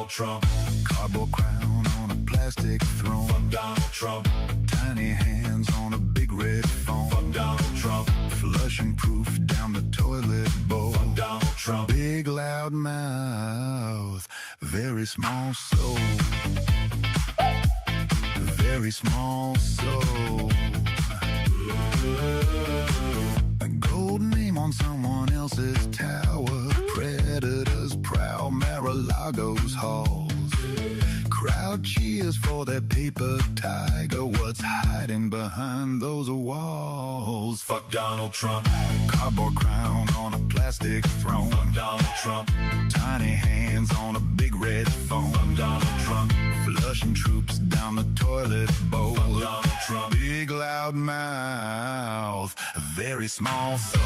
Donald Trump. Cardboard crown on a plastic throne. Fuck Donald Trump. Tiny hands on a big red phone. Fuck Donald Trump. Flushing proof down the toilet bowl. Fuck Donald Trump. Big loud mouth, very small soul. Very small soul. A gold name on someone else's tower. Predators prowl Mar-a-Lago's halls. Crowd cheers for their paper tiger. What's hiding behind those walls? Fuck Donald Trump. Cardboard crown on a plastic throne. Fuck Donald Trump. Tiny hands on a big red phone. Fuck Donald Trump. Flushing troops down the toilet bowl. Fuck Donald Trump. Big loud mouth, a very small soul.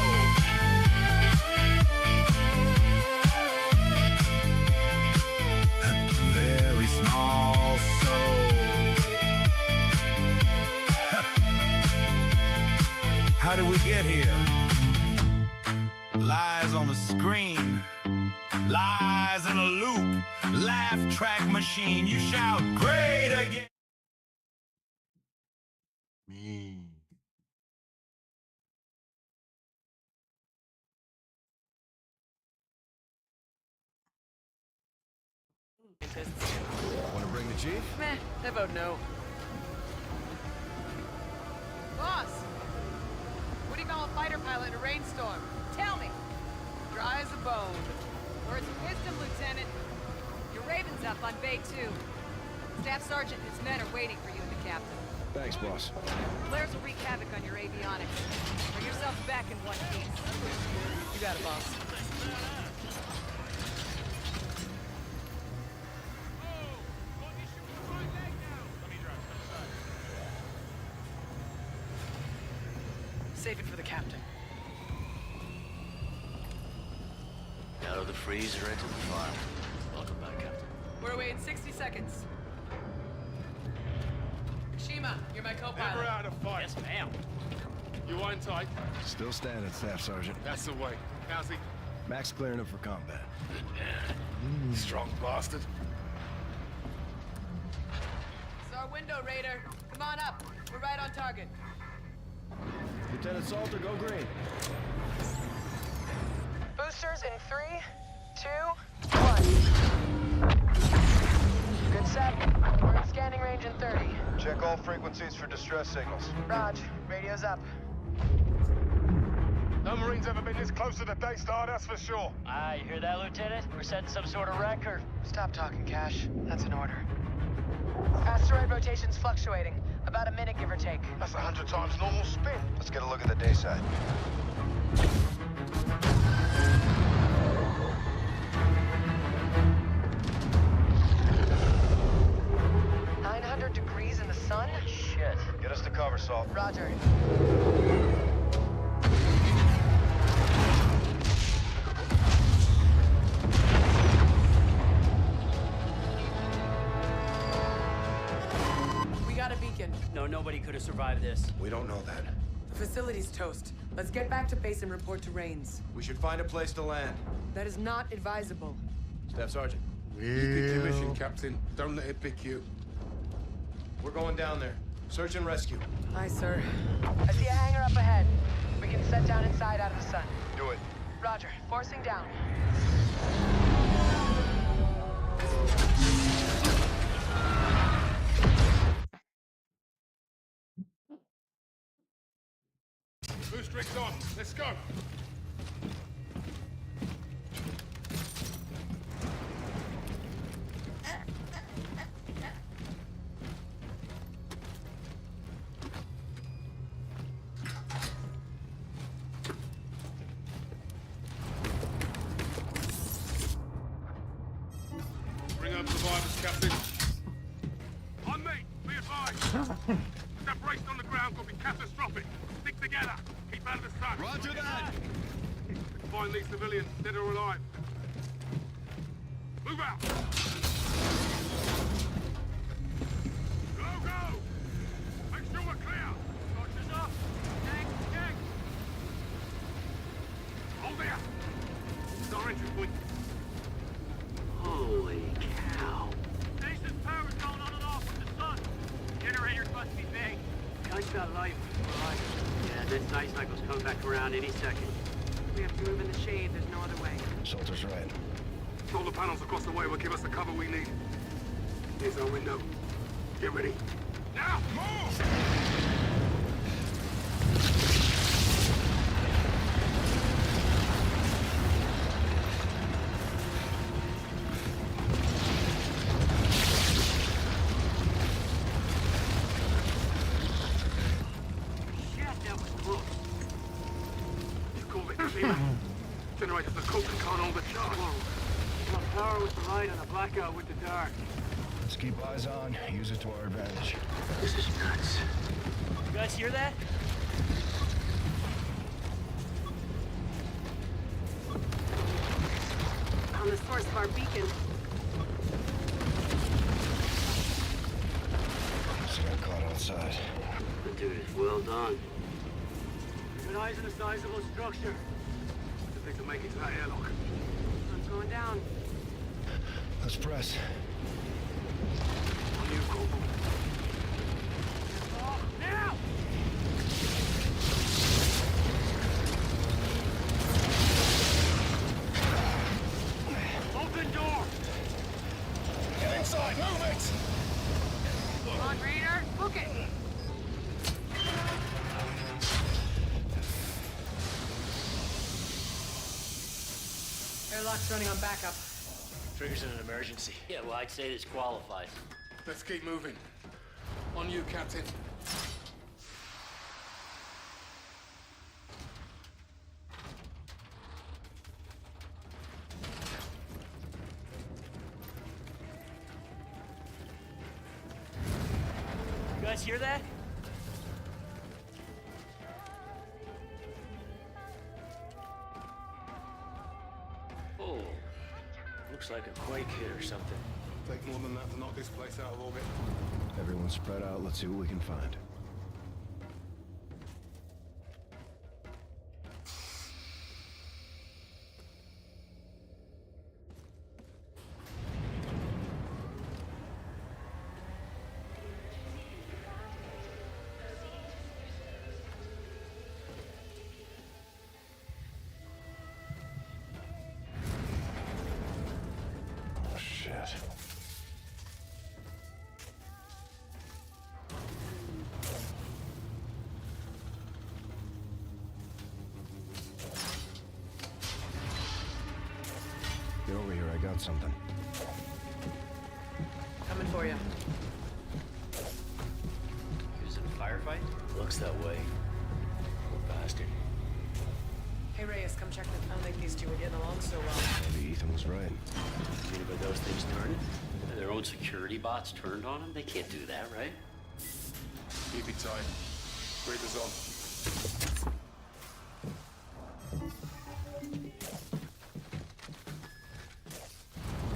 Very small soul. How did we get here? Lies on the screen, lies in a loop, laugh track machine. You shout great again. Me. Want to bring the chief? Meh, I vote no. Boss! What do you call a fighter pilot in a rainstorm? Tell me! Dry as a bone. Where's the wisdom, Lieutenant? Your Raven's up on Bay 2. Staff Sergeant and his men are waiting for you and the captain. Thanks, boss. Flares will wreak havoc on your avionics. Bring yourself back in one piece. You got it, boss. Save it for the captain. Out of the freezer into the farm. Welcome back, Captain. We're away in 60 seconds. Shima, you're my co-pilot. Never out of fight. Yes, ma'am. You won't tight. Still standing, Staff Sergeant. That's the way. How's he? Max clearing him for combat. Strong bastard. It's our window, Raider. Come on up. We're right on target. Lieutenant Salter, go green. Boosters in 3, 2, 1. Good set. We're in scanning range in 30. Check all frequencies for distress signals. Raj, radio's up. No Marines ever been this close to the Daystar, that's for sure. Ah, you hear that, Lieutenant? We're setting some sort of record. Stop talking, Cash. That's an order. Asteroid rotation's fluctuating. About a minute, give or take. That's 100 times normal spin. Let's get a look at the day side. Degrees in the sun? Shit. Get us to cover, Salt. Roger. We got a beacon. No, nobody could have survived this. We don't know that. The facility's toast. Let's get back to base and report to Rains. We should find a place to land. That is not advisable. Staff Sergeant. You pick your mission, Captain. Don't let it pick you. We're going down there. Search and rescue. Aye, sir. I see a hangar up ahead. We can set down inside out of the sun. Do it. Roger. Forcing down. Boost rigs on. Let's go. Bring up survivors, Captain. On me. Be advised. Separation on the ground could be catastrophic. Stick together. Keep out of the sun. Roger that. Find these civilians, dead or alive. Move out. Go, go. Make sure we're clear. Torches up. Gang, gang. Hold there. It's our entry point. Holy cow. This night cycle's coming back around any second. We have to move in the shade. There's no other way. Salter's right. Solar panels across the way will give us the cover we need. Here's our window. Get ready. Now, move! Shit, that was close. You call it clear. Generators are cooked and can't hold the charge. Enough power with the light and a blackout with the dark. Let's keep eyes on, use it to our advantage. This is nuts. You guys hear that? On the source of our beacon. Just got caught outside. The dude is well done. Good eyes on a sizable structure. What do you think to make it to that airlock? Sun's going down. Let's press. On you, Corporal. Now! Open door! Get inside, move it! Come on, Raider. Book it. Airlock's running on backup. Triggers in an emergency. Yeah, well, I'd say this qualifies. Let's keep moving. On you, Captain. You guys hear that? Oh, looks like a quake hit or something. Take more than that to knock this place out of orbit. Everyone spread out, let's see what we can find. Oh, shit. Get over here, I got something. Coming for you. He was in a firefight? Looks that way. Poor bastard. Hey, Reyes, come check them. I don't think these two were getting along so well. Maybe Ethan was right. You mean about those things turning? Their own security bots turned on them? They can't do that, right? Keep it tight. Breathers on.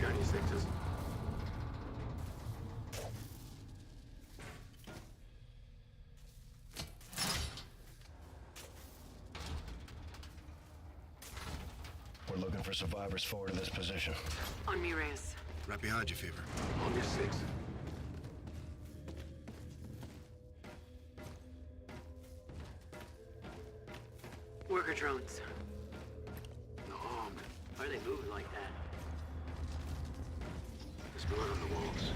Got your sectors. We're looking for survivors forward to this position. On me, Reyes. Right behind you, Fever. On your six. Worker drones. Not armed. Why are they moving like that? There's blood on the walls.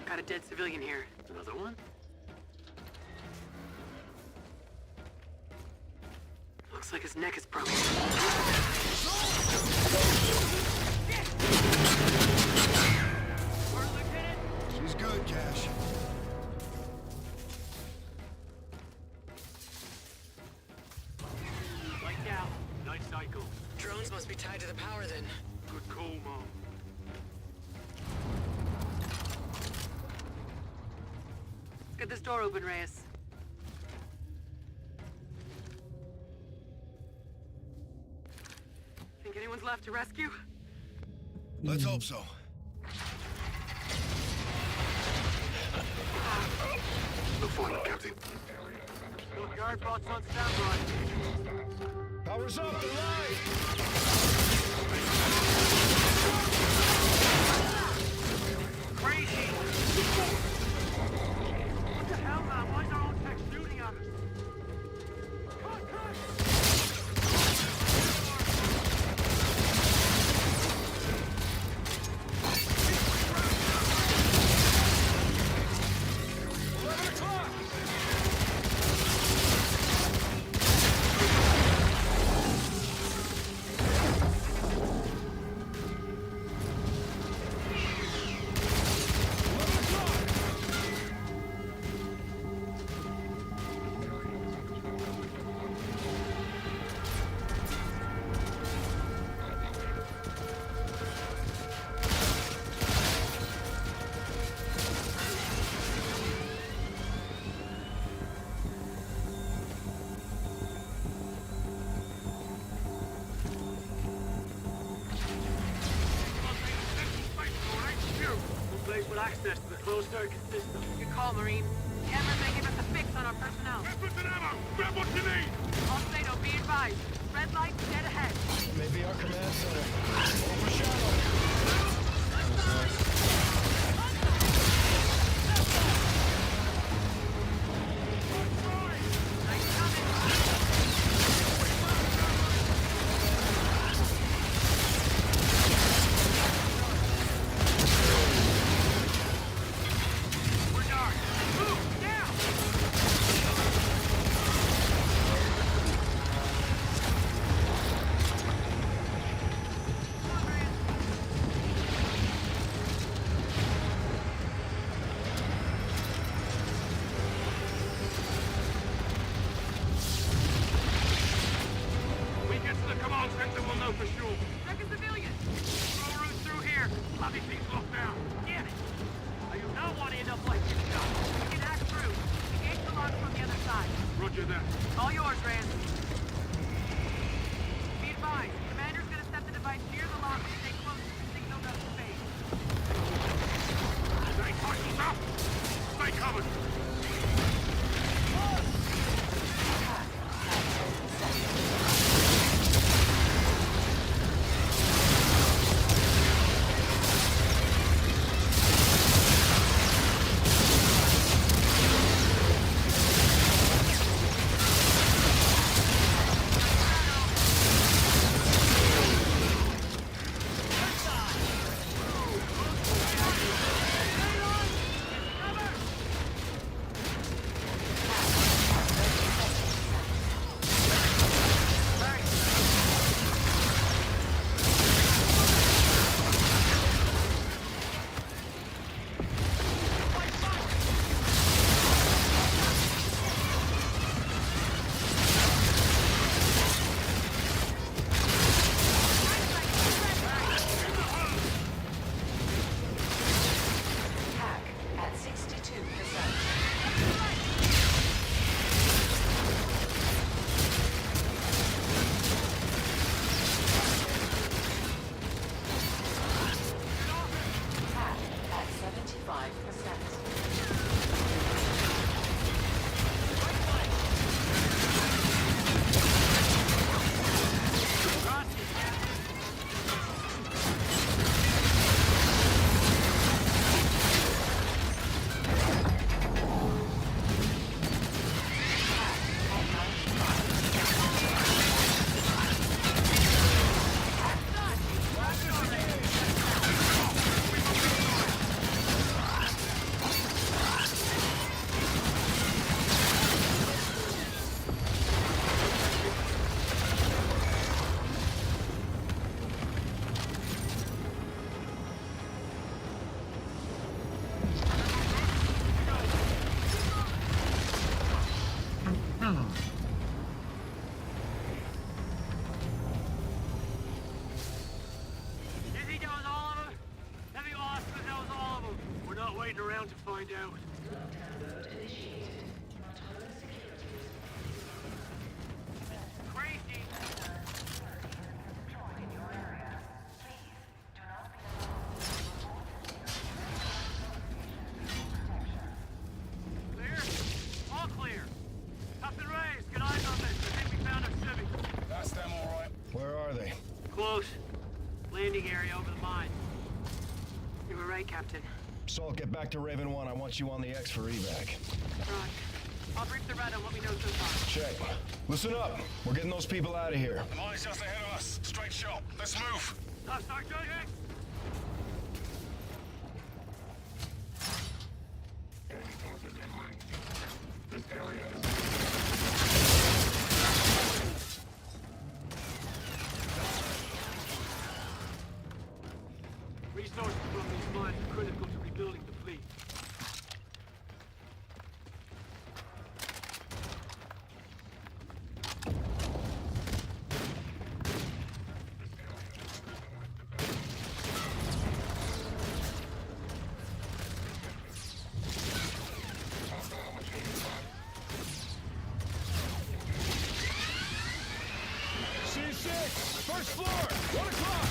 Got a dead civilian here. Another one? Looks like his neck is broken. She's good, Cash. Light down. Night cycle. Drones must be tied to the power then. Good call, Mom. Get this door open, Reyes. Think anyone's left to rescue? Let's hope so. Look for it, Captain. Those guard bots on standby. Power's up, they're live! Crazy! What the hell, man? Why is with access to the closed-circuit system. Good call, Marine. Cameras may give us a fix on our personnel. Weapons and ammo! Grab what you need! Alcedo, be advised. Red light dead ahead. Maybe our command center. Overshadow. Nice coming. We're dark! Move! Now! We get to the command center, we'll know for sure. Check a civilian. No route through here. Bloody thing's locked down. Damn it. I do not want to end up like this guy. We can hack through. Engage the lock from the other side. Roger that. All yours, Rand. Be advised. Commander's gonna set the device near the lock and stay close to the signal doesn't fade. Stay tight, up! Stay covered! out. Crazy. Clear? All clear. Captain Reyes, get eyes on this. I think we found our civvy. That's them all right. Where are they? Close. Landing area over the mine. You were right, Captain. Salt, get back to Raven 1. I want you on the X for evac. Right. I'll brief the red on what we know so far. Check. Listen up. We're getting those people out of here. The mine's just ahead of us. Straight shot. Let's move. Stop, Sergeant! Resources from these mines are critical to rebuilding the fleet. C6! First floor! 1 o'clock!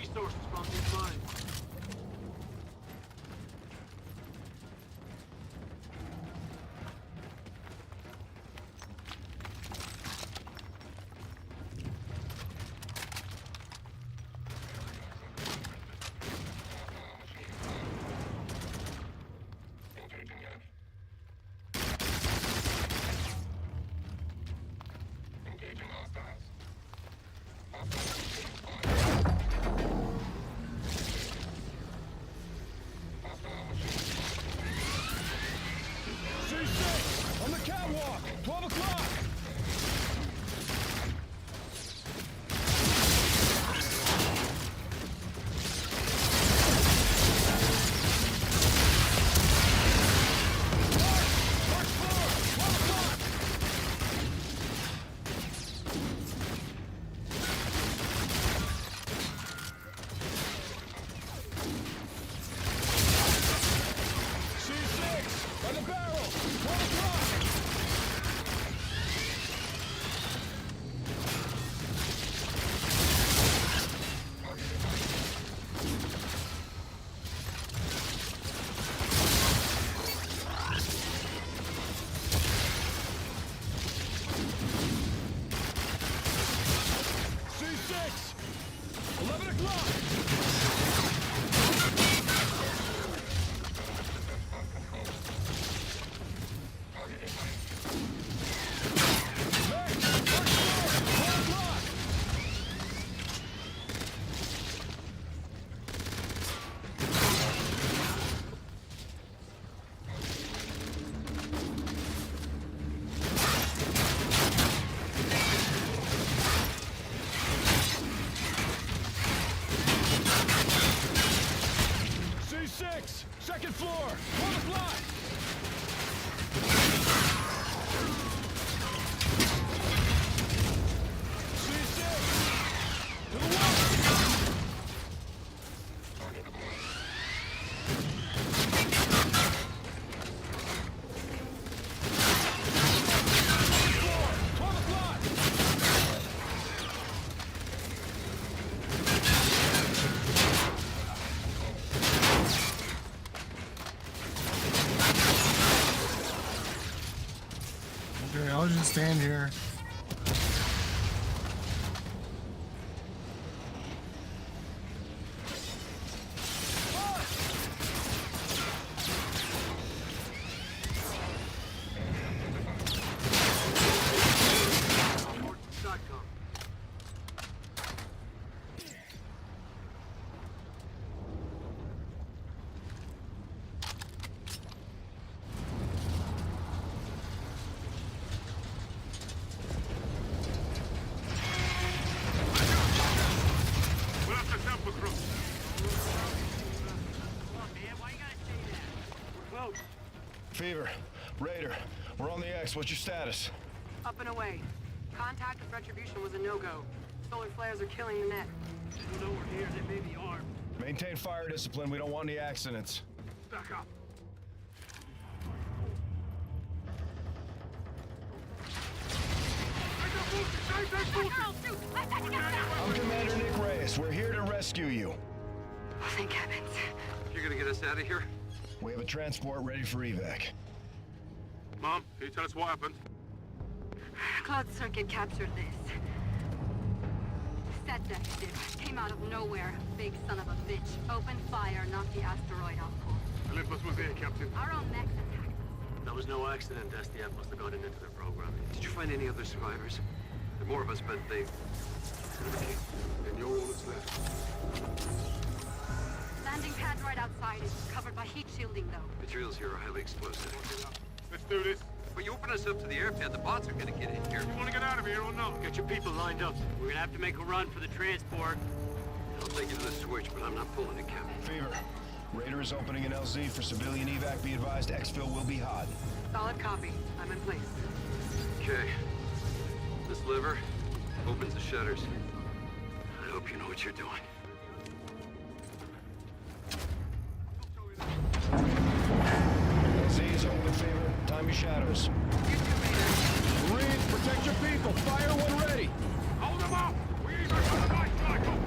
resources from these mines. C6! On the catwalk! 12 o'clock! C6! By the barrel! 12 o'clock! C6! 11 o'clock! C6! Second floor! 12 o'clock! C6! To the wall! Floor! 12 o'clock! Okay, I'll just stand here. Satcom. We'll have to temper crew. We're close. Fever, Raider, we're on the X. What's your status? Up and away. Contact with Retribution was a no-go. Solar flares are killing the net. You know we're here. They may be armed. Maintain fire discipline. We don't want any accidents. Stack up. I'm Commander Nick Reyes. We're here to rescue you. Oh, thank heavens. You're gonna get us out of here? We have a transport ready for evac. Mom, can you tell us what happened? Cloud Circuit captured this. Set came out of nowhere. Big son of a bitch. Opened fire, knocked the asteroid off course. Olympus was there, Captain. Our own mechs attacked us. That was no accident. SDF must have gotten into their programming. Did you find any other survivors? There are more of us, but they... And you're all that's left. Landing pad right outside is covered by heat shielding, though. Materials here are highly explosive. Let's do this. But you open us up to the airpad, the bots are gonna get in here. You want to get out of here or not? Get your people lined up. We're gonna have to make a run for the transport. I'll take you to the switch, but I'm not pulling it, Captain. Fever, Raider is opening an LZ for civilian evac. Be advised, exfil will be hot. Solid copy. I'm in place. Okay. This lever opens the shutters. I hope you know what you're doing. LZ is open, Fever. Time your shadows. Marines, protect your people. Fire when ready. Hold them up. We either got a night cycle.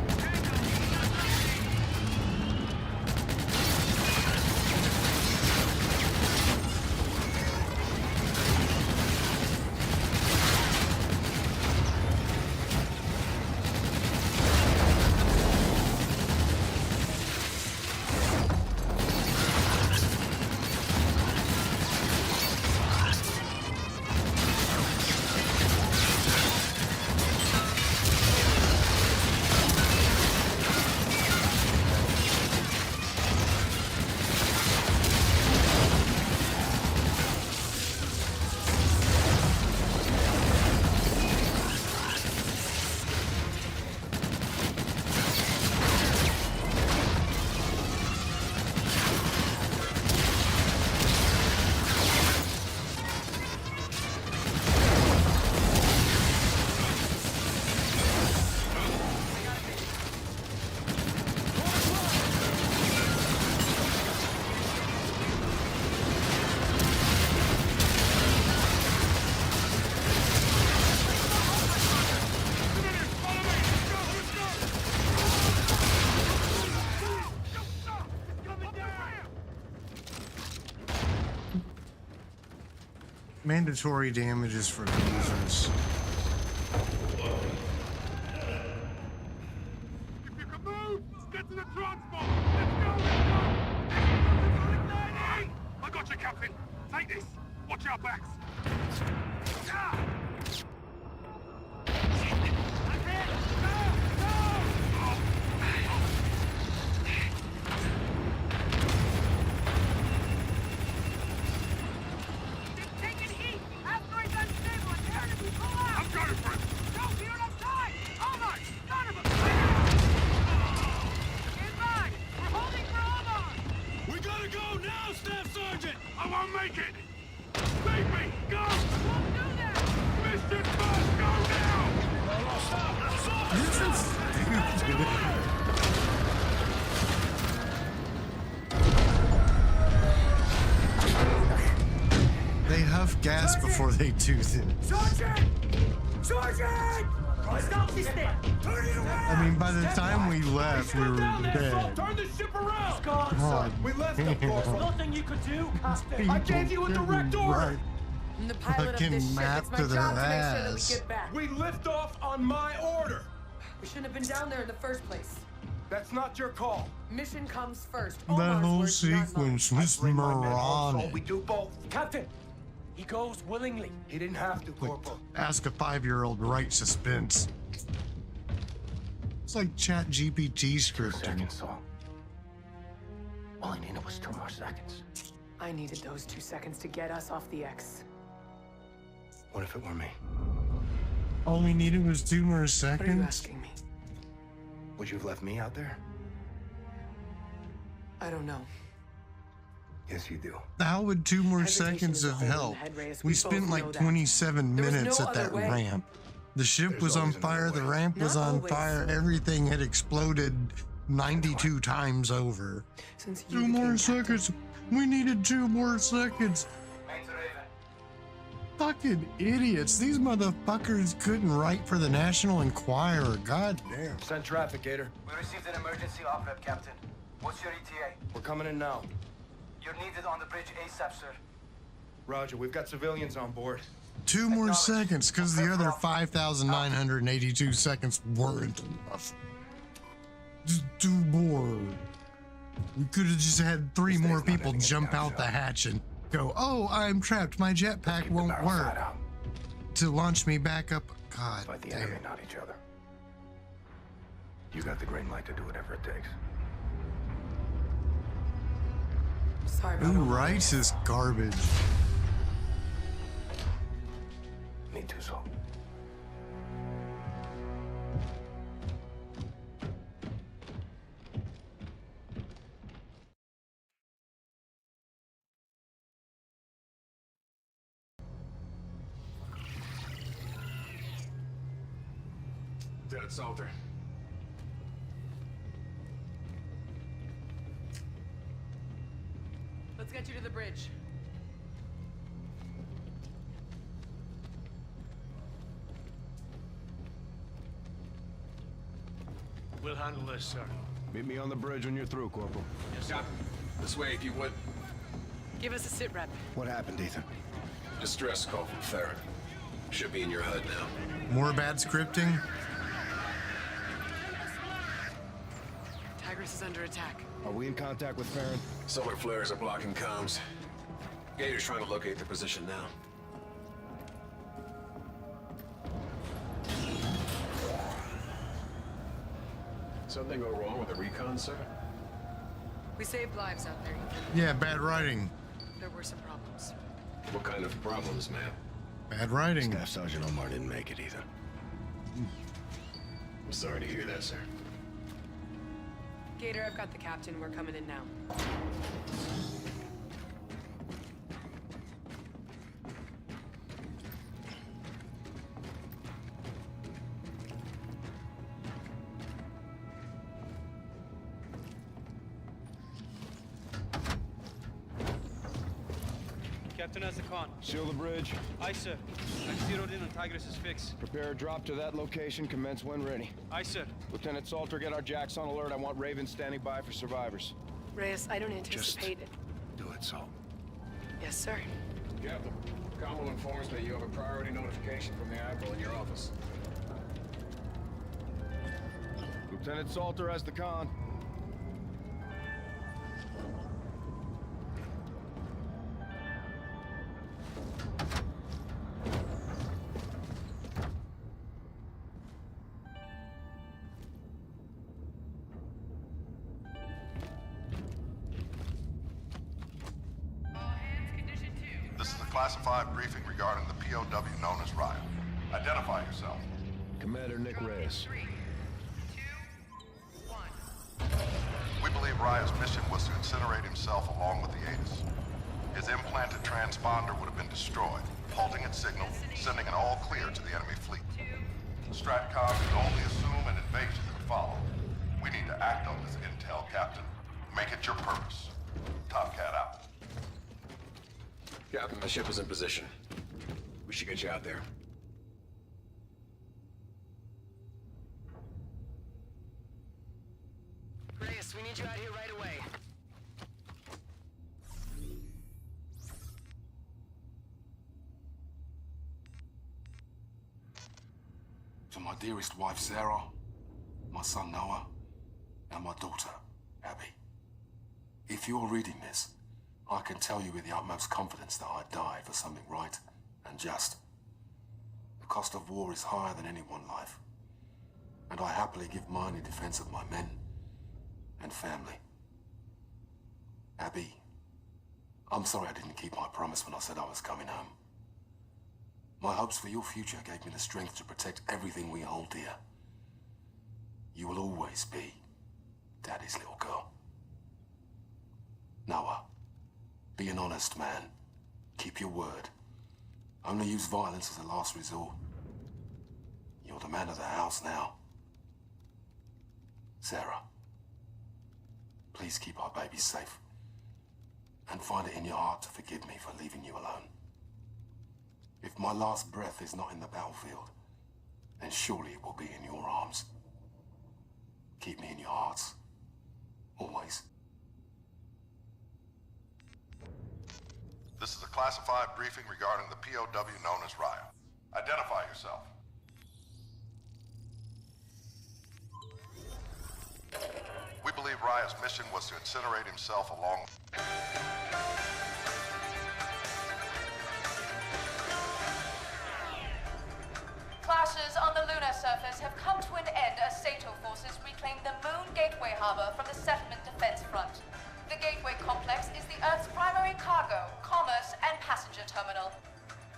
Mandatory damages for losers. If you can move, get to the transport. Let's go, let's go. I got you, Captain. Take this. Watch our backs. Ah! That's it. Go! Go! It's taking heat! Asteroid's unstable! Imperatively pull out! I'm going for it. No, we don't have time! Omar! Son of a... Stand by! We're holding for Omar! We gotta go now, Staff Sergeant! I won't make it! Leave me! Go! Won't do that! Mission first! Go now! Stop! They huff gas before they do this. Sergeant! Sergeant! Stop this thing! Turn it around! I mean, by the time we left, we were dead. Turn the ship around! God. We left the Corporal. Nothing you could do, Captain. I gave you a direct order! Right. I'm the pilot of Fucking this ship. map It's my to their job to make sure that we ass. get back. We lift off on my order! We shouldn't have been down there in the first place. That's not your call. Mission comes first. That Omar's whole words, not mine. sequence was Bring my men home, so moronic. we do both. Captain, he goes willingly. He didn't have to, Corporal. Ask a 5-year-old to write suspense. It's like Chat GPT scripting. Saul. All I needed was 2 more seconds. I needed those 2 seconds to get us off the X. What if it were me? All we needed was 2 more What are you seconds. asking me? Would you have left me out there? I don't know. Yes, you do. How would 2 more Hesitation seconds is a of hole in the help? head, Reyes. We We spent both like know that. 27 There was minutes no at that other way. ramp. The ship There's was on always another fire, the way. ramp was Not on always. fire, everything had exploded 92 times over. Since you 2 more became captain. seconds. We needed 2 more seconds. Fucking idiots. These motherfuckers couldn't write for the National Enquirer. God damn. Send traffic, Gator. We received an emergency off-rep, Captain. What's your ETA? We're coming in now. You're needed on the bridge ASAP, sir. Roger, we've got civilians on board. 2 more Acknowledged. seconds, because the other 5,982 seconds weren't enough. Just 2 more. We could have just had 3 more thing's not people ending jump anytime out the soon. hatch and go, oh, I'm trapped. My jetpack Keep the won't barrel work. side out. To launch me back up. God Fight the damn. enemy, not each other. You got the green light to do whatever it takes. Sorry about Who Omar. writes this garbage? Me too, Saul. Dead Salter. Let's get you to the bridge. We'll handle this, sir. Meet me on the bridge when you're through, Corporal. Yes, sir. This way, if you would. Give us a sit rep. What happened, Ethan? Distress call from Farron. Should be in your HUD now. More bad scripting? Tigris is under attack. Are we in contact with Farron? Solar flares are blocking comms. Gator's trying to locate their position now. Something go wrong with the recon, sir? We saved lives out there. Yeah, bad writing. There were some problems. What kind of problems, man? Bad writing. Staff Sergeant Omar didn't make it, Ethan. I'm sorry to hear that, sir. Gator, I've got the captain. We're coming in now. Captain has the con. Seal the bridge. Aye, sir. I've zeroed in on Tigris's fix. Prepare a drop to that location. Commence when ready. Aye, sir. Lieutenant Salter, get our jacks on alert. I want Raven standing by for survivors. Reyes, I don't Just anticipate it. do it, Salt. Yes, sir. Captain, Combo informs me you have a priority notification from the Admiral in your office. Lieutenant Salter as the con. This is a classified briefing regarding the POW known as Raya. Identify yourself. Commander Nick Reyes. We believe Raya's mission was to incinerate himself along with the Aegis. His implanted transponder would have been destroyed, halting its signal, sending an all-clear to the enemy fleet. Stratcom can only assume an invasion would follow. We need to act on this intel, Captain. Make it your purpose. Top Cat out. Captain, the ship is in position. We should get you out there. Reyes, we need you out here right away. To my dearest wife, Sarah, my son, Noah, and my daughter, Abby. If you're reading this, I can tell you with the utmost confidence that I died for something right and just. The cost of war is higher than any one life, and I happily give mine in defense of my men and family. Abby, I'm sorry I didn't keep my promise when I said I was coming home. My hopes for your future gave me the strength to protect everything we hold dear. You will always be Daddy's little girl. Noah, be an honest man. Keep your word. Only use violence as a last resort. You're the man of the house now. Sarah, please keep our baby safe. And find it in your heart to forgive me for leaving you alone. If my last breath is not in the battlefield, then surely it will be in your arms. Keep me in your hearts. Always. This is a classified briefing regarding the POW known as Raya. Identify yourself. We believe Raya's mission was to incinerate himself along... Clashes on the lunar surface have come to an end as Sato forces reclaim the Moon Gateway Harbor from the settlement defense front. The Gateway complex is the Earth's primary cargo, commerce, and passenger terminal.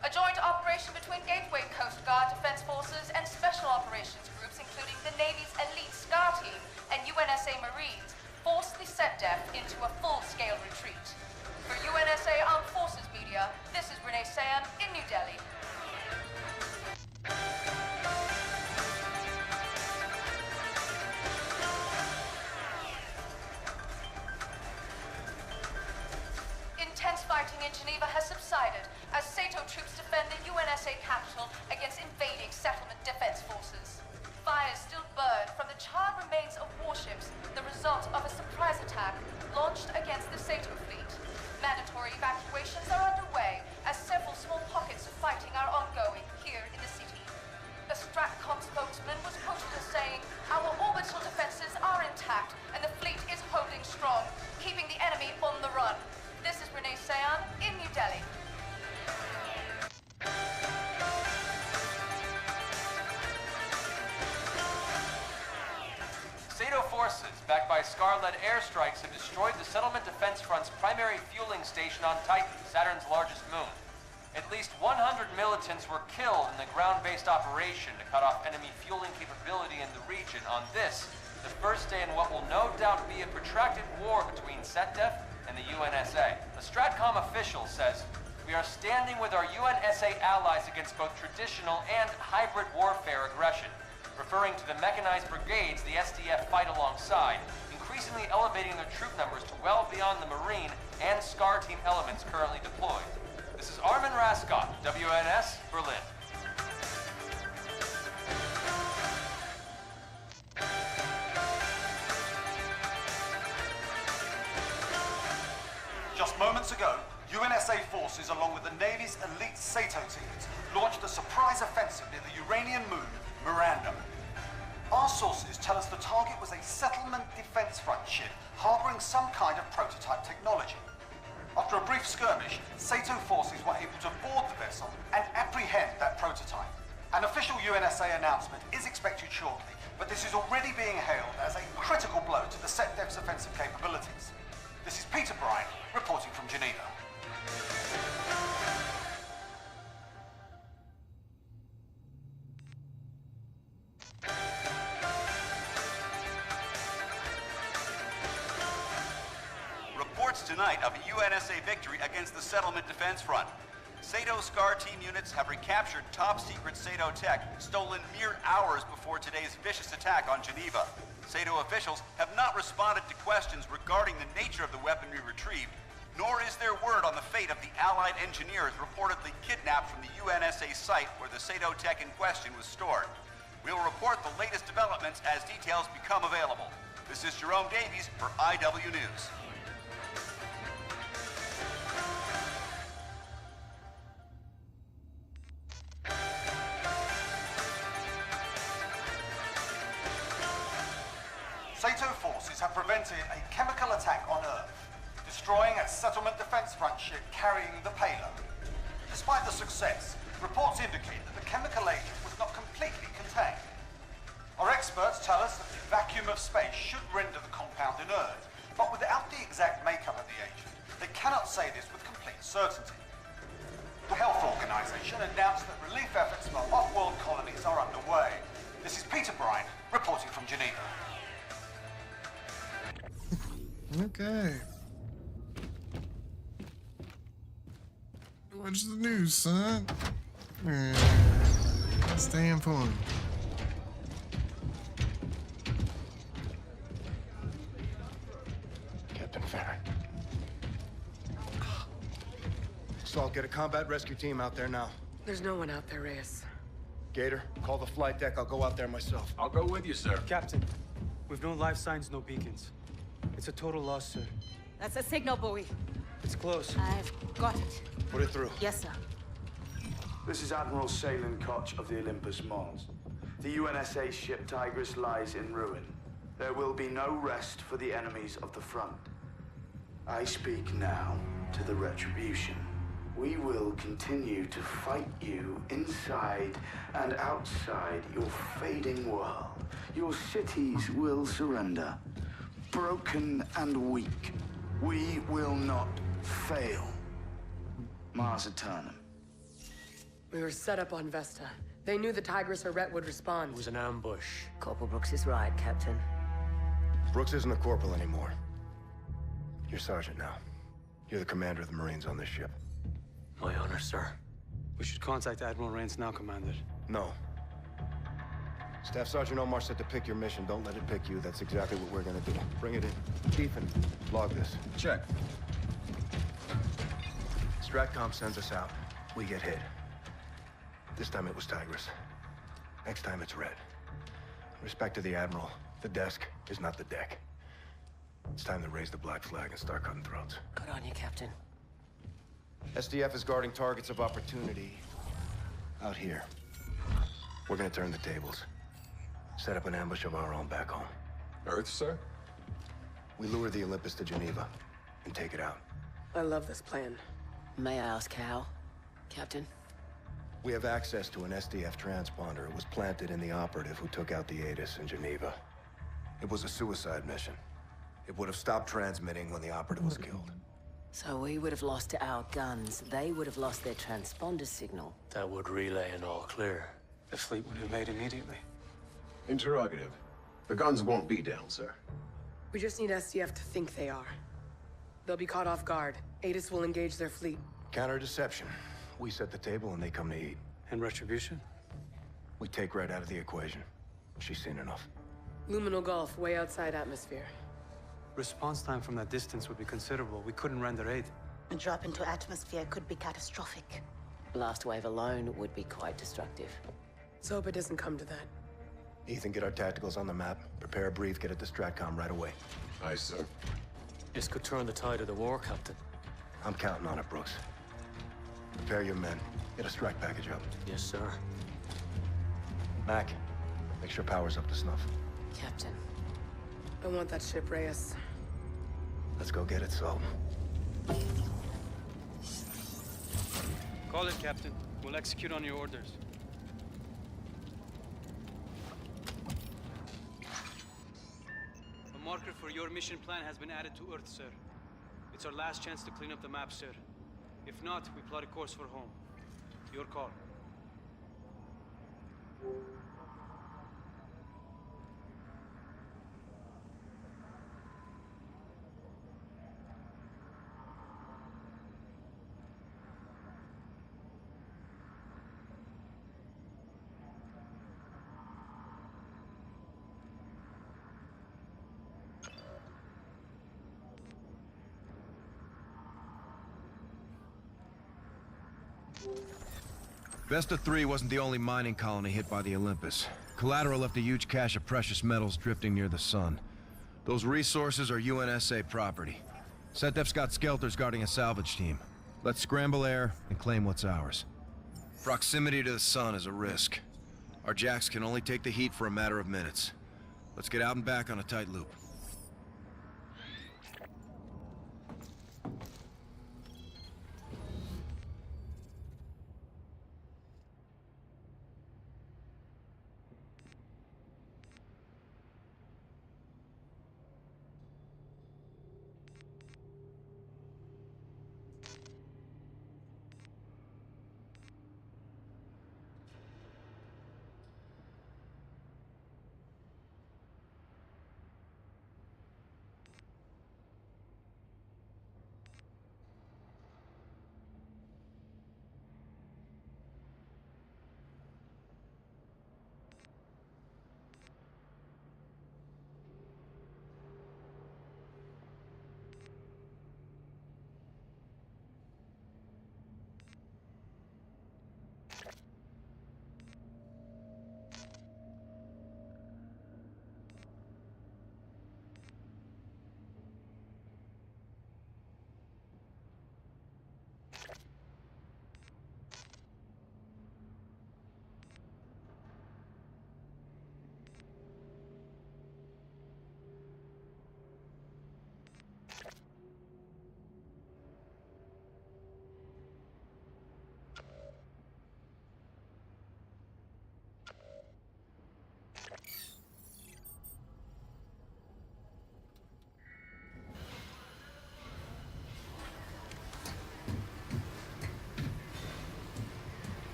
A joint operation between Gateway Coast Guard Defense Forces and Special Operations groups, including the Navy's elite SCAR team and UNSA Marines, forced the SETDEF into a full-scale retreat. For UNSA Armed Forces Media, this is Renee Sam in New Delhi. Intense fighting in Geneva has subsided as Sato troops defend the UNSA capital against invading settlement defense forces. Fires still burn from the charred remains of warships, the result of a surprise attack launched against the Sato fleet. Mandatory evacuations are underway as several small pockets of fighting are ongoing here in the city. A Stratcom spokesman was quoted as saying, "Our orbital defenses are intact and the fleet is holding strong, keeping the enemy on the run." This is Renee Sayan in New Delhi. Sato forces, backed by SCAR-led airstrikes, have destroyed the settlement defense front's primary fueling station on Titan, Saturn's largest moon. At least 100 militants were killed in the ground-based operation to cut off enemy fueling capability in the region on this, the first day in what will no doubt be a protracted war between SETDEF and the UNSA. A Stratcom official says, "We are standing with our UNSA allies against both traditional and hybrid warfare aggression," referring to the mechanized brigades the SDF fight alongside, increasingly elevating their troop numbers to well beyond the Marine and SCAR team elements currently deployed. This is Armin Rascott, WNS, Berlin. Just moments ago, UNSA forces, along with the Navy's elite Sato teams, launched a surprise offensive near the Uranian moon, Miranda. Our sources tell us the target was a settlement defense front ship harboring some kind of prototype technology. After a brief skirmish, Sato forces were able to board the vessel and apprehend that prototype. An official UNSA announcement is expected shortly, but this is already being hailed as a critical blow to the SETDEF's offensive capabilities. This is Peter Bryan, reporting from Geneva. Reports tonight of a UNSA victory against the Settlement Defense Front. Sato SCAR team units have recaptured top-secret Sato tech stolen mere hours before today's vicious attack on Geneva. Sato officials have not responded to questions regarding the nature of the weaponry retrieved, nor is there word on the fate of the Allied engineers reportedly kidnapped from the UNSA site where the Sato tech in question was stored. We'll report the latest developments as details become available. This is Jerome Davies for IW News. Sato forces have prevented a chemical attack on Earth, destroying a settlement defense front ship carrying the payload. Despite the success, reports indicate that the chemical agent was not completely contained. Our experts tell us that the vacuum of space should render the compound inert, but without the exact makeup of the agent, they cannot say this with complete certainty. The Health Organization announced that relief efforts for off-world colonies are underway. This is Peter Bryan, reporting from Geneva. Okay. Watch the news, son. Stay informed. Captain Farron. Salt, get a combat rescue team out there now. There's no one out there, Reyes. Gator, call the flight deck. I'll go out there myself. I'll go with you, sir. Captain, we've no life signs, no beacons. It's a total loss, sir. That's a signal buoy. It's close. I've got it. Put it through. Yes, sir. This is Admiral Salen Koch of the Olympus Mons. The UNSA ship Tigris lies in ruin. There will be no rest for the enemies of the front. I speak now to the Retribution. We will continue to fight you inside and outside your fading world. Your cities will surrender. Broken and weak, we will not fail. Mars Eternum. We were set up on Vesta. They knew the Tigris or Rhett would respond. It was an ambush. Corporal Brooks is right, Captain. Brooks isn't a corporal anymore. You're sergeant now. You're the commander of the Marines on this ship. My honor, sir. We should contact Admiral Rains now, Commander. No. Staff Sergeant Omar said to pick your mission. Don't let it pick you. That's exactly what we're gonna do. Bring it in. Ethan, log this. Check. Stratcom sends us out. We get hit. This time it was Tigris. Next time it's Red. Respect to the Admiral, the desk is not the deck. It's time to raise the black flag and start cutting throats. Good on you, Captain. SDF is guarding targets of opportunity out here. We're gonna turn the tables. Set up an ambush of our own back home. Earth, sir? We lure the Olympus to Geneva and take it out. I love this plan. May I ask how, Captain? We have access to an SDF transponder. It was planted in the operative who took out the Atis in Geneva. It was a suicide mission. It would have stopped transmitting when the operative was killed. So we would have lost our guns. They would have lost their transponder signal. That would relay an all clear. The fleet would have made immediately. Interrogative. The guns won't be down, sir. We just need SDF to think they are. They'll be caught off guard. Atis will engage their fleet. Counter-deception. We set the table and they come to eat. And Retribution? We take Red out of the equation. She's seen enough. Luminal Gulf, way outside atmosphere. Response time from that distance would be considerable. We couldn't render aid. A drop into atmosphere could be catastrophic. Blast wave alone would be quite destructive. Let's hope it doesn't come to that. Ethan, get our tacticals on the map. Prepare a brief, get it to Stratcom right away. Aye, sir. This could turn the tide of the war, Captain. I'm counting on it, Brooks. Prepare your men. Get a strike package up. Yes, sir. Mac, make sure power's up to snuff. Captain. I want that ship, Reyes. Let's go get it, Salt. Call it, Captain. We'll execute on your orders. A marker for your mission plan has been added to Earth, sir. It's our last chance to clean up the map, sir. If not, we plot a course for home. Your call. Vesta 3 wasn't the only mining colony hit by the Olympus. Collateral left a huge cache of precious metals drifting near the sun. Those resources are UNSA property. SETDEF's got skelters guarding a salvage team. Let's scramble air and claim what's ours. Proximity to the sun is a risk. Our jacks can only take the heat for a matter of minutes. Let's get out and back on a tight loop.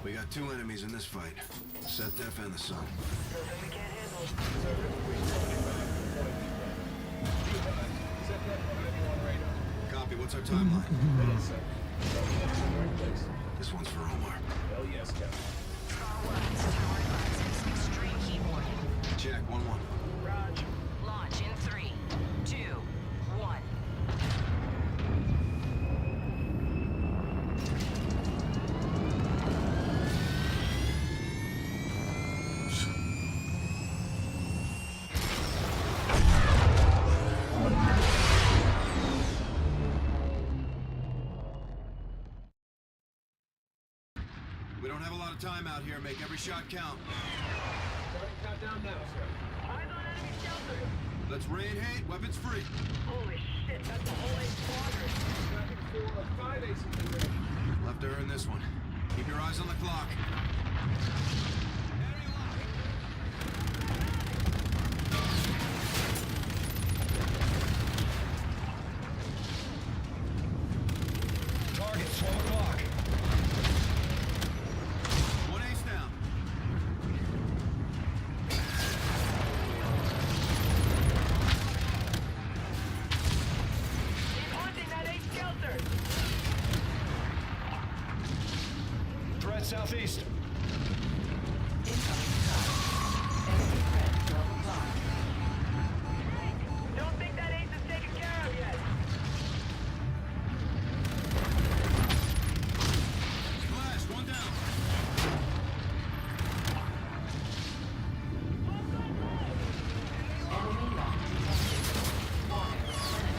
We got two enemies in this fight. SETDEF and the sun. Copy, what's our timeline? This one's for Omar. Hell yes, Captain. Extreme heat warning. Check, 1-1. Roger. Launch in 3, 2, 1. We don't have a lot of time out here. Make every shot count. Countdown now, sir. Eyes on enemy shelter. Let's rain hate. Weapons free. Holy shit, that's a whole 8 squadron. Traffic 4 or 5 aces in range. Left to earn this one. Keep your eyes on the clock. Target 12 o'clock. One ace down. Keep hunting that 8 skelter. Threat southeast. Don't think that ace is taken care of yet. Splash, one down. Enemy locked. Warning.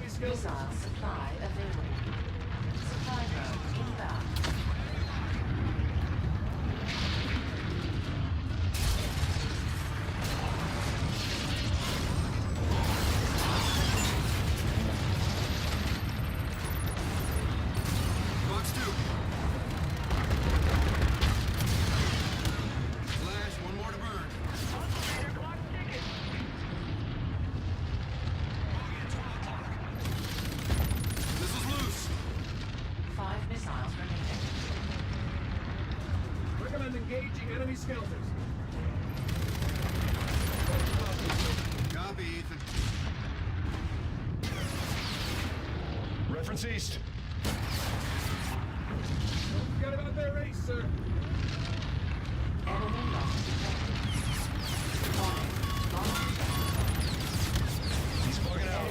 Missile supply available. Supply drone inbound. Box 2. Flash, one more to burn. This is loose. 5 missiles remaining. Recommend engaging enemy skelters. Copy, Ethan. Reference east. Don't forget about their race, sir. Enemy lost He's bugging out.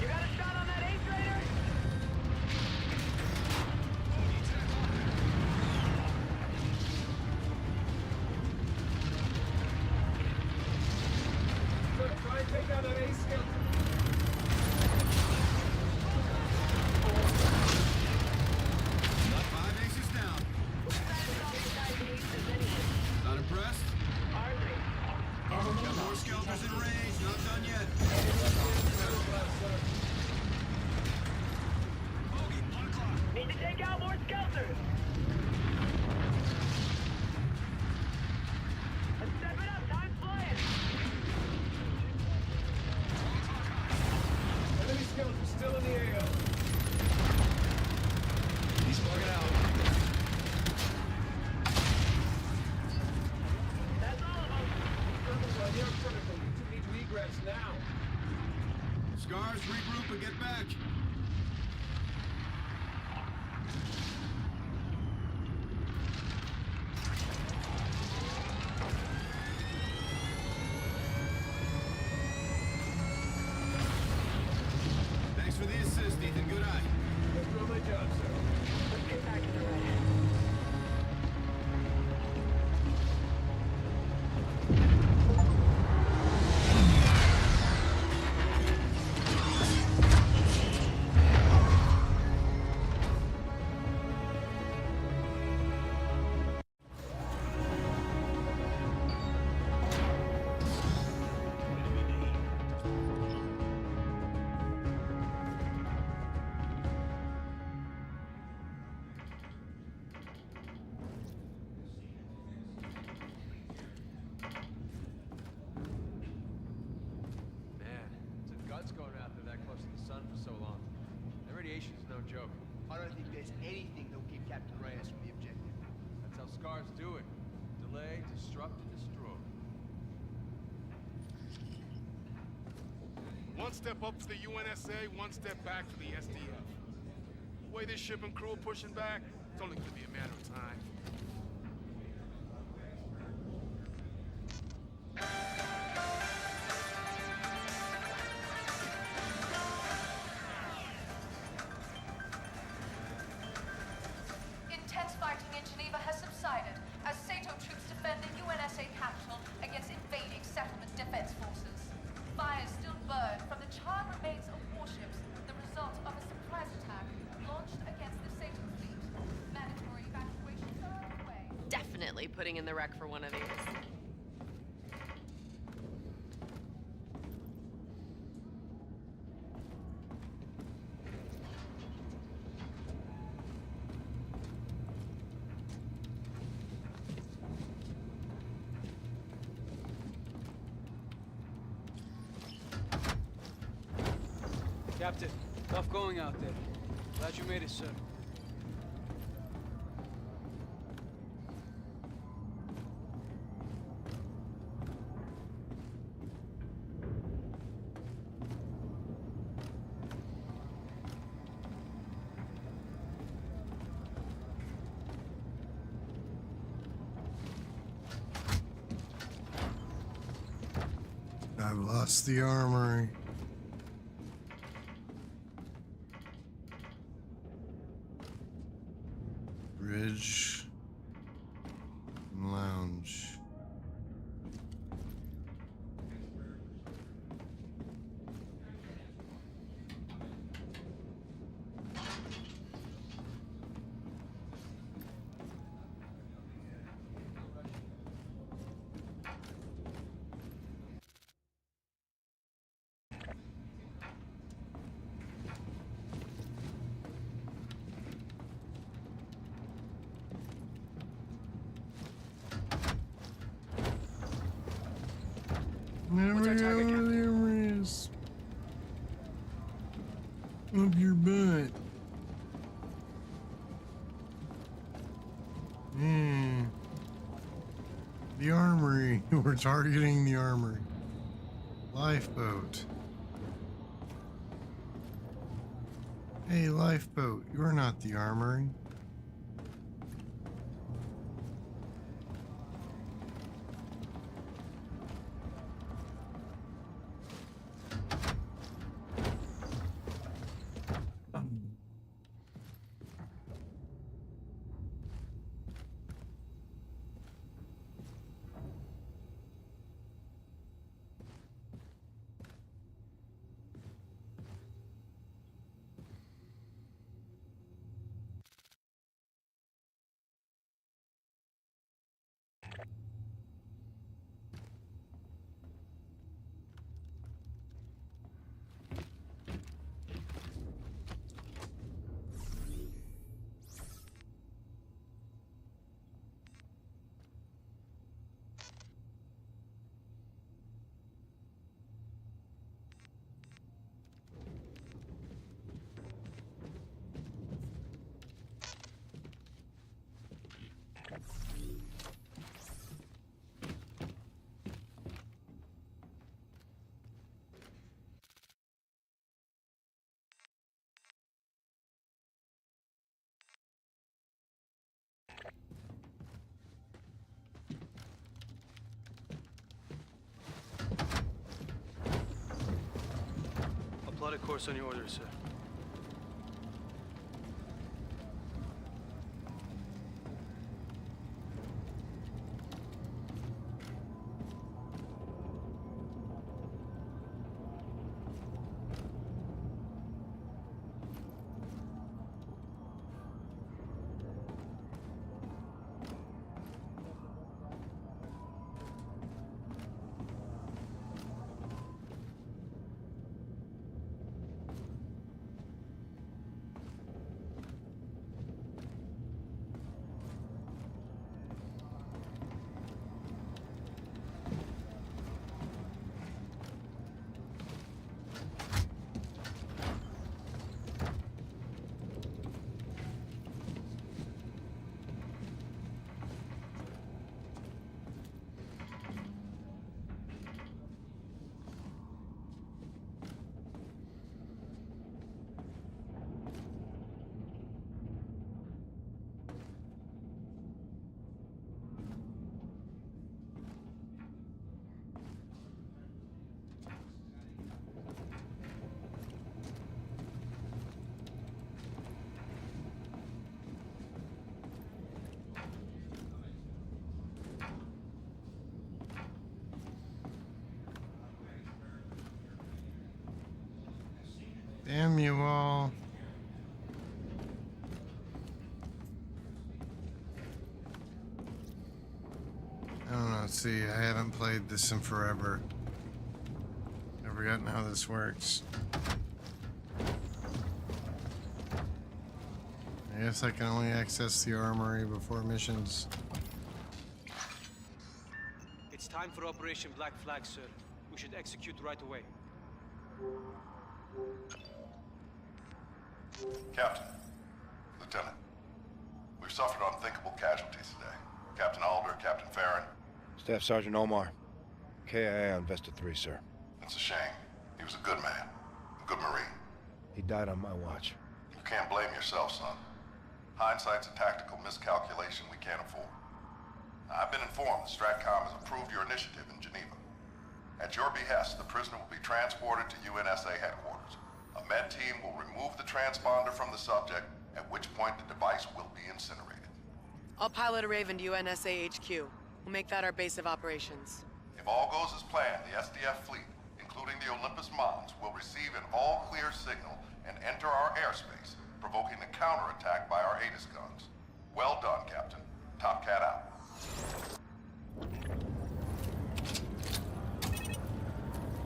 You got a shot on that ace raider? Sir, try and take down that ace skelter. Not 5 aces down. Not impressed? Got more skeletons in range, not done yet. Need to take out more skelters. Let's step it up. Time's flying. Enemy skelters still in the AO. He's bugging out. That's all of them. Circles are near critical. You two need to egress now. Scars, regroup and get back. Thanks for the assist, Ethan. Good eye. That's doing my job, sir. Let's get back to the right. Man, it's a guts going out there that close to the sun for so long. The radiation's no joke. I don't think there's anything that'll keep Captain Reyes from the objective. That's how scars do it. Delay, disrupt, and destroy. One step up for the UNSA, one step back for the SDF. The way this ship and crew are pushing back, it's only gonna be a matter of time. Intense fighting in Geneva has subsided as Sato troops defend the UNSA capital against invading settlement defense forces. Fires still burn from the charred remains of warships, the result of a surprise attack launched against the Sato fleet. Mandatory evacuations are underway. Definitely putting in the wreck for one of these. Captain, tough going out there. Glad you made it, sir. I've lost the armory. Bridge. Lounge. our target, Captain. Up your butt. The armory. We're targeting the armory. Lifeboat. Hey, lifeboat. You're not the armory. Plot a course on your orders, sir. Damn you all. I don't know, see, I haven't played this in forever. I've forgotten how this works. I guess I can only access the armory before missions. It's time for Operation Black Flag, sir. We should execute right away. Captain, Lieutenant, we've suffered unthinkable casualties today. Captain Alder, Captain Farron. Staff Sergeant Omar. KIA on Vesta 3, sir. It's a shame. He was a good man, a good Marine. He died on my watch. You can't blame yourself, son. Hindsight's a tactical miscalculation we can't afford. I've been informed the STRATCOM has approved your initiative in Geneva. At your behest, the prisoner will be transported to UNSA headquarters. A med team will remove the transponder from the subject, at which point the device will be incinerated. I'll pilot a Raven to UNSA HQ. We'll make that our base of operations. If all goes as planned, the SDF fleet, including the Olympus Mons, will receive an all-clear signal and enter our airspace, provoking a counterattack by our Aegis guns. Well done, Captain. Top Cat out.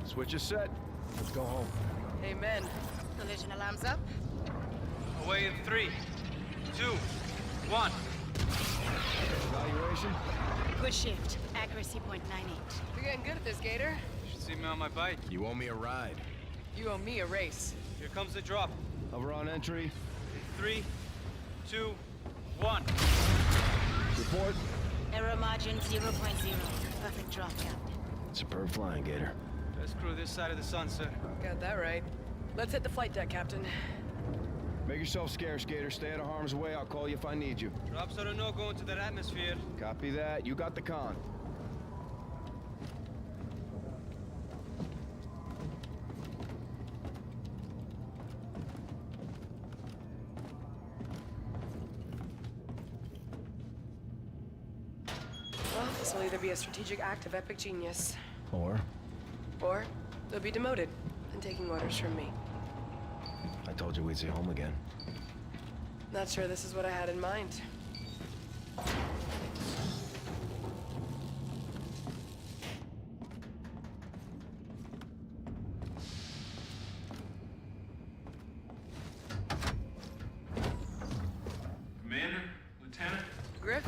Switch is set. Let's go home. Amen. Collision alarms up. Away in 3, 2, 1. Evaluation? Good shift. Accuracy .98. You're getting good at this, Gator. You should see me on my bike. You owe me a ride. You owe me a race. Here comes the drop. Hover on entry. 3, 2, 1. Report. Error margin 0.0. Perfect drop, Captain. Superb flying, Gator. Best crew this side of the sun, sir. Got that right. Let's hit the flight deck, Captain. Make yourself scarce, Gator. Stay out of harm's way. I'll call you if I need you. Drops are a no-go into that atmosphere. Copy that. You got the con. Well, this will either be a strategic act of epic genius, Or they'll be demoted and taking orders from me. I told you we'd see home again. Not sure this is what I had in mind. Commander, Lieutenant, Griff,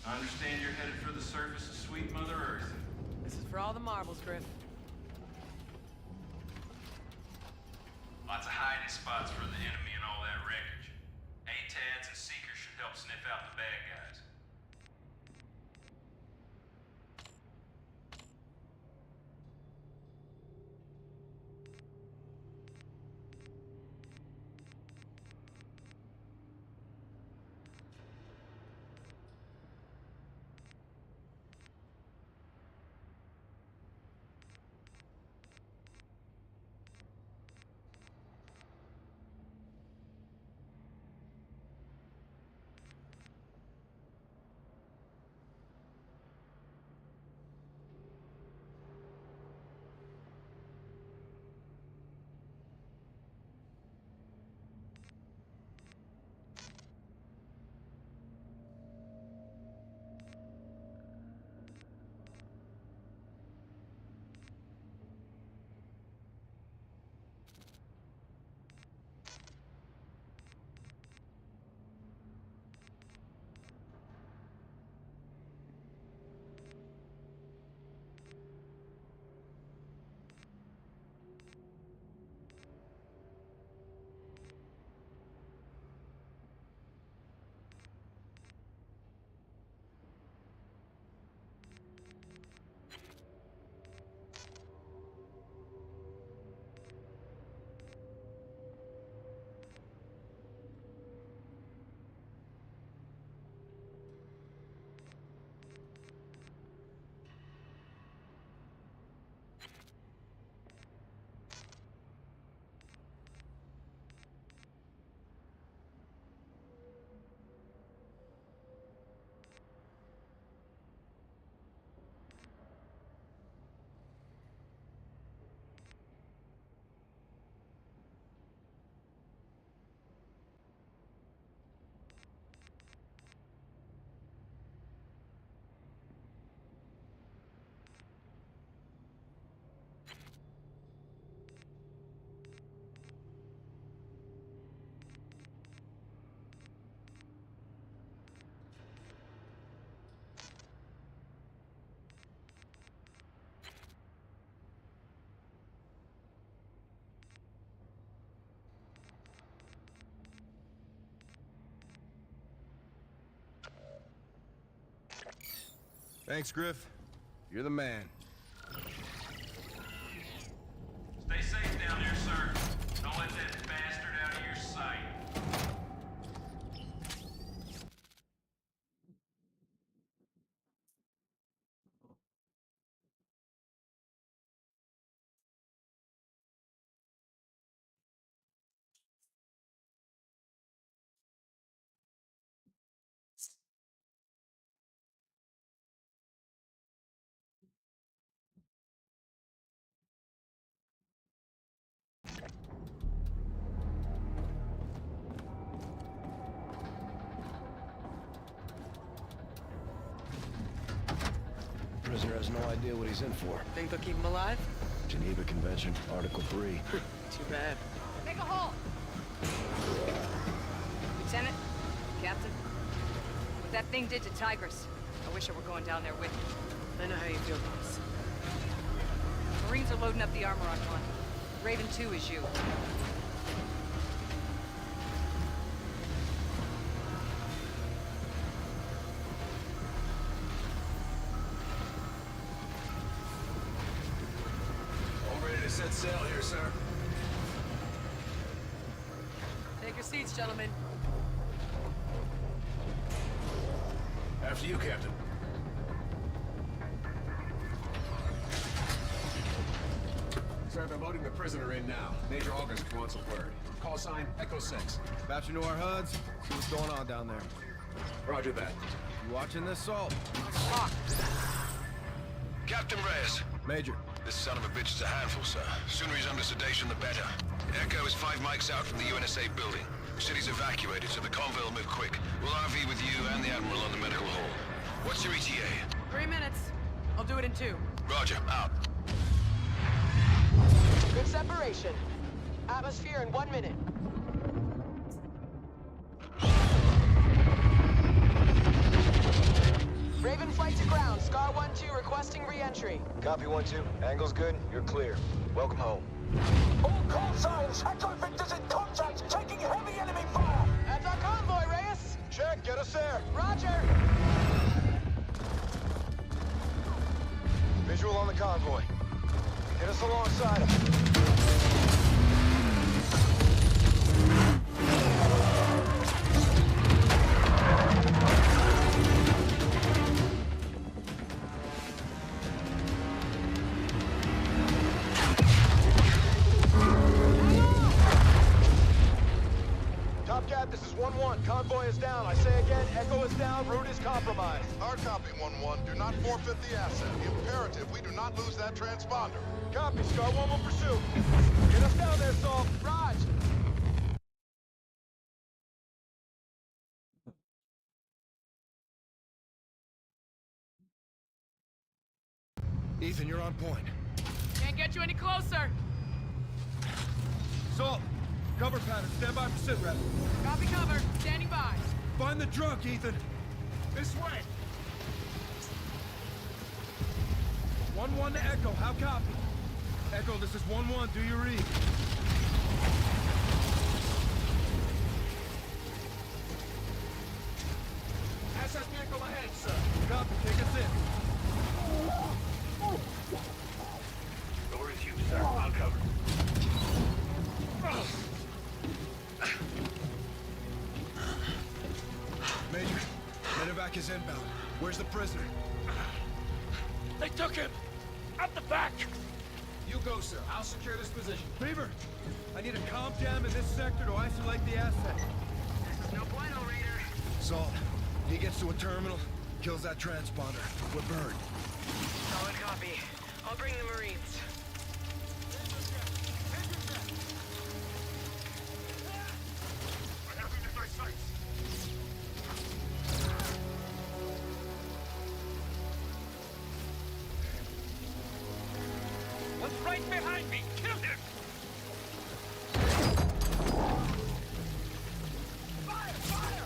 I understand you're headed for the surface of sweet Mother Earth. this is for all the marbles, Griff. Lots of hiding spots for the enemy and all that wreckage. ATADs and Seekers should help sniff out the bad guys. Thanks, Griff. You're the man. Stay safe down there, sir. Don't let that bastard out of your sight. Prisoner has no idea what he's in for. Think they'll keep him alive? Geneva Convention, Article 3. Too bad. Make a hole! Lieutenant, Captain, what that thing did to Tigress, I wish I were going down there with you. I know how you feel, boss. Marines are loading up the armor on one. Raven 2 is you. All ready to set sail here, sir. Take your seats, gentlemen. After you, Captain. Sir, they're loading the prisoner in now. Major August wants a word. Call sign Echo 6. Patching to our HUDs. See what's going on down there. Roger that. You watching this, Salt? Captain Reyes. Major. This son of a bitch is a handful, sir. Sooner he's under sedation, the better. Echo is 5 mics out from the UNSA building. The city's evacuated, so the convoy will move quick. We'll RV with you and the Admiral on the medical hall. What's your ETA? 3 minutes. I'll do it in 2. Roger, out. Good separation. Atmosphere in 1 minute. Raven flight to ground. Scar 1-2 requesting re-entry. Copy 1-2. Angle's good. You're clear. Welcome home. All call signs. Echo Victor's in contact, taking heavy enemy fire. That's our convoy, Reyes. Check. Get us there. Roger. Visual on the convoy. Get us alongside him. Top Cat, this is 1-1. Convoy is down. I say again, Echo is down. Route is compromised. Hard copy, 1-1. Do not forfeit the asset. Imperative we do not lose that transponder. Copy. Scar 1 will pursue. Get us down there, Salt. Raj. Ethan, you're on point. Can't get you any closer. Salt, cover pattern. Stand by for sit rep. Copy cover. Standing by. Find the drunk, Ethan. This way. 1-1 to Echo. How copy? Echo, this is 1-1. Do you read? SS vehicle ahead, sir. Copy. Take us in. Door is you, sir. I'll cover. Major, medevac is inbound. Where's the prisoner? They took him! At the back! You go, sir. I'll secure this position. Beaver, I need a comm jam in this sector to isolate the asset. No bueno, Raider. Salt, he gets to a terminal, kills that transponder. We're burned. Solid copy. I'll bring the Marines. I have him in my sights. One's right behind me! Kill him! Fire! Fire!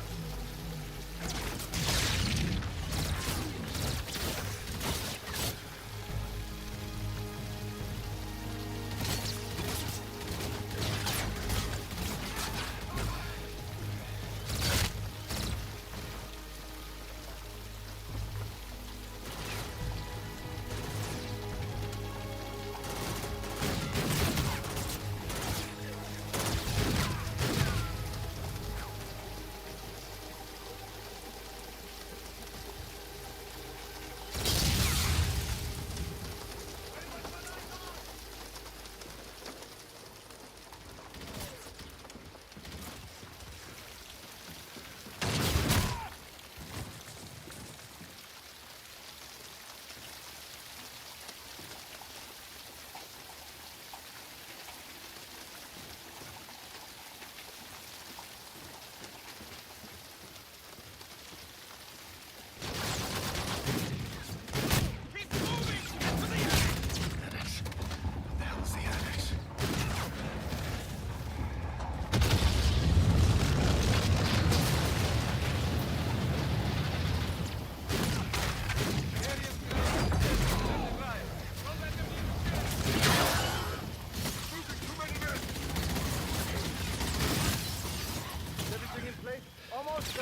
He's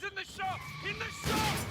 in the shop! In the shop!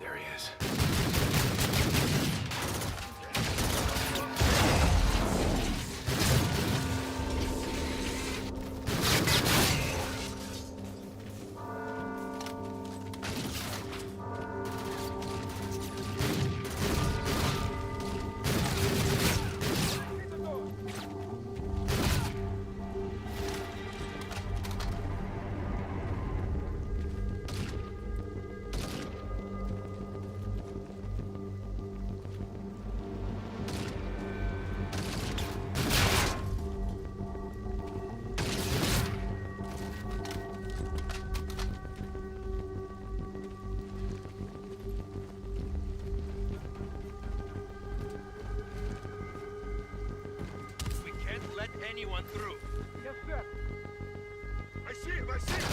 There he is. Let anyone through. Yes, sir. I see him, I see him!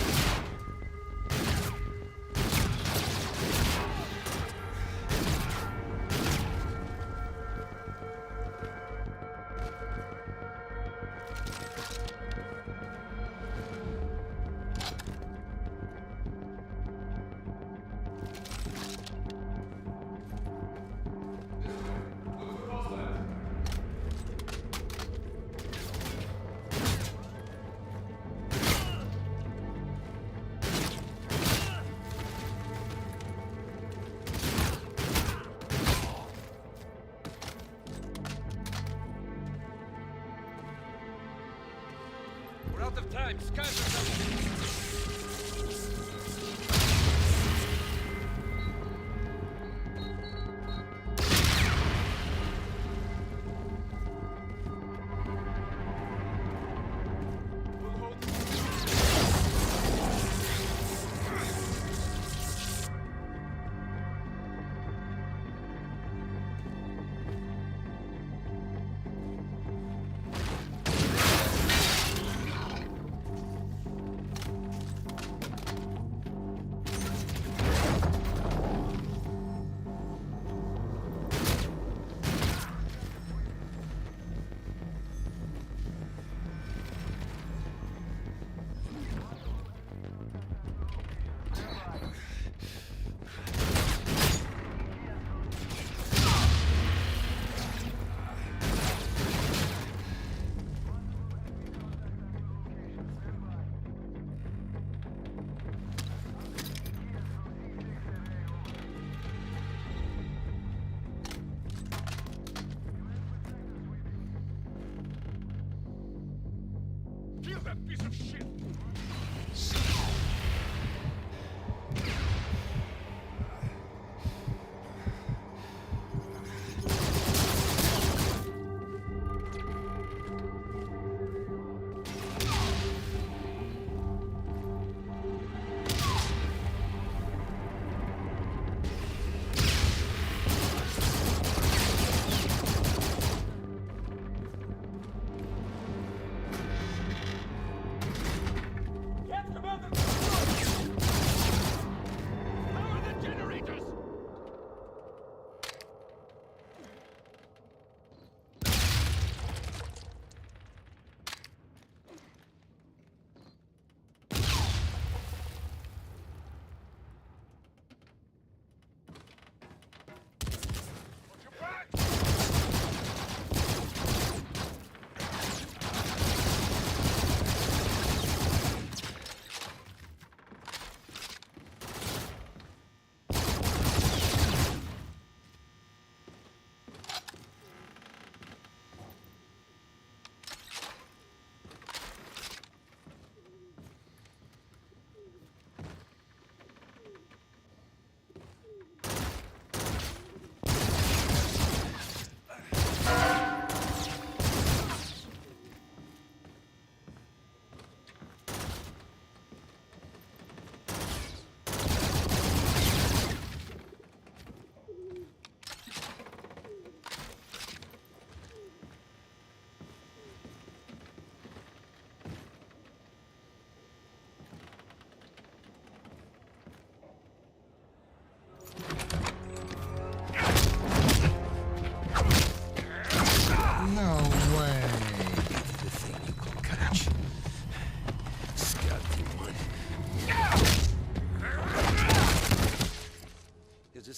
We're out of time. Scans are coming. Kill that piece of shit!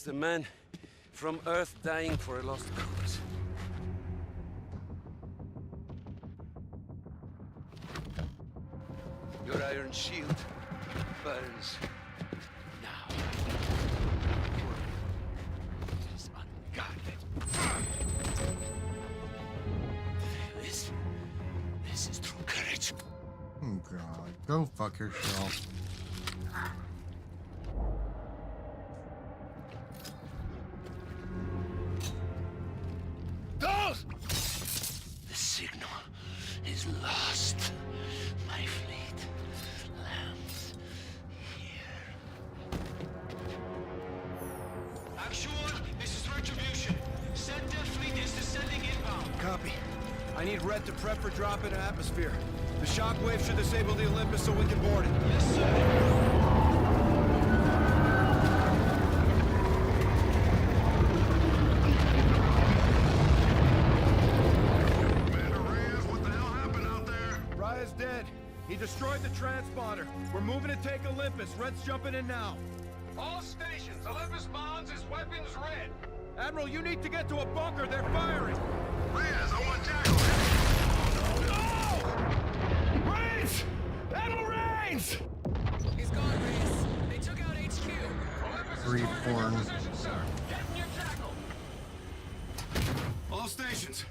just a man from Earth dying for a lost cause. Your iron shield burns now. It is unguarded. This is true courage. Oh God, go fuck yourself. Those! The signal is lost. My fleet lands here. Actual, this is Retribution. Send their fleet is descending inbound. Copy. I need Red to prep for drop into atmosphere. The shockwave should disable the Olympus so we can board it. Yes, sir. Raya's dead. He destroyed the transponder. We're moving to take Olympus. Red's jumping in now. All stations, Olympus Mons is weapons red. Admiral, you need to get to a bunker. They're firing. Reyes, I want Jackal. No! Rains! Admiral Rains! He's gone, Reyes. They took out HQ. Free porn. All stations.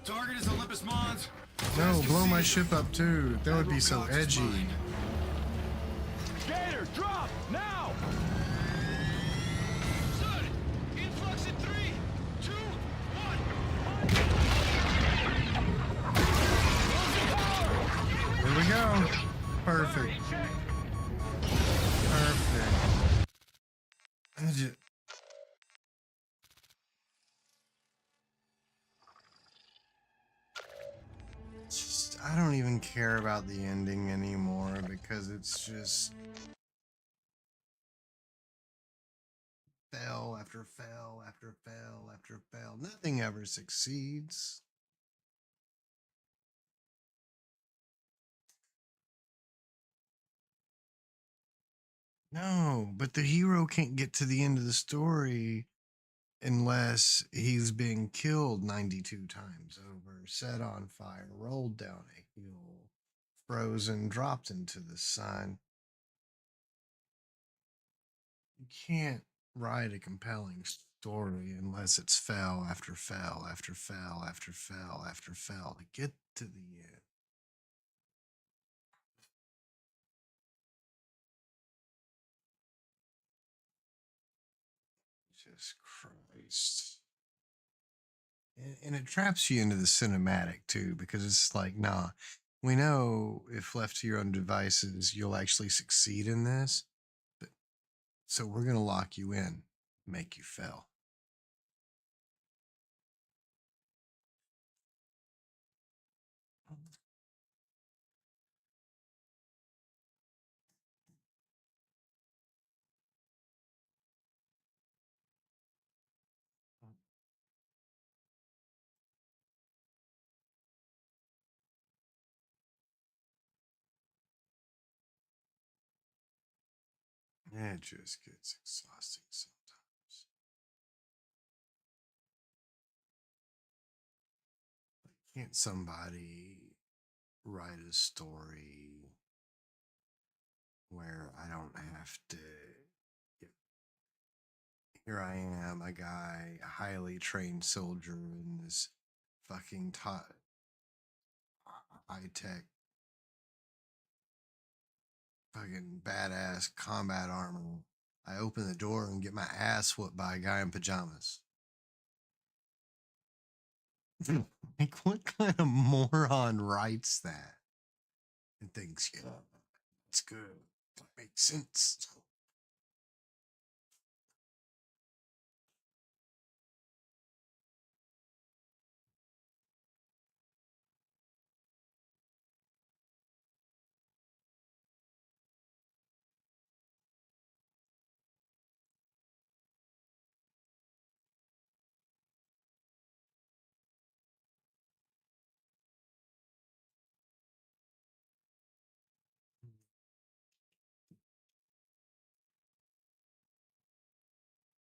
Target is Olympus Mons. No, blow my ship up too. That would be so edgy. Gator, drop now! Sir, influx in 3, 2, 1. Here we go. Perfect. Perfect. I don't even care about the ending anymore because it's just fail after fail after fail after fail. Nothing ever succeeds. No, but the hero can't get to the end of the story unless he's been killed 92 times over, set on fire, rolled down a hill, frozen, dropped into the sun. You can't write a compelling story unless it's fail after fail after fail after fail after fail to get to the end. Jesus Christ. And it traps you into the cinematic too, because it's like, nah, we know if left to your own devices, you'll actually succeed in this. But, so we're going to lock you in, make you fail. It just gets exhausting sometimes. Like, can't somebody write a story where I don't have to? Here I am, a guy, a highly trained soldier in this fucking high-tech fucking badass combat armor. I open the door and get my ass whooped by a guy in pajamas. Like, what kind of moron writes that and thinks, yeah, it's good, that makes sense?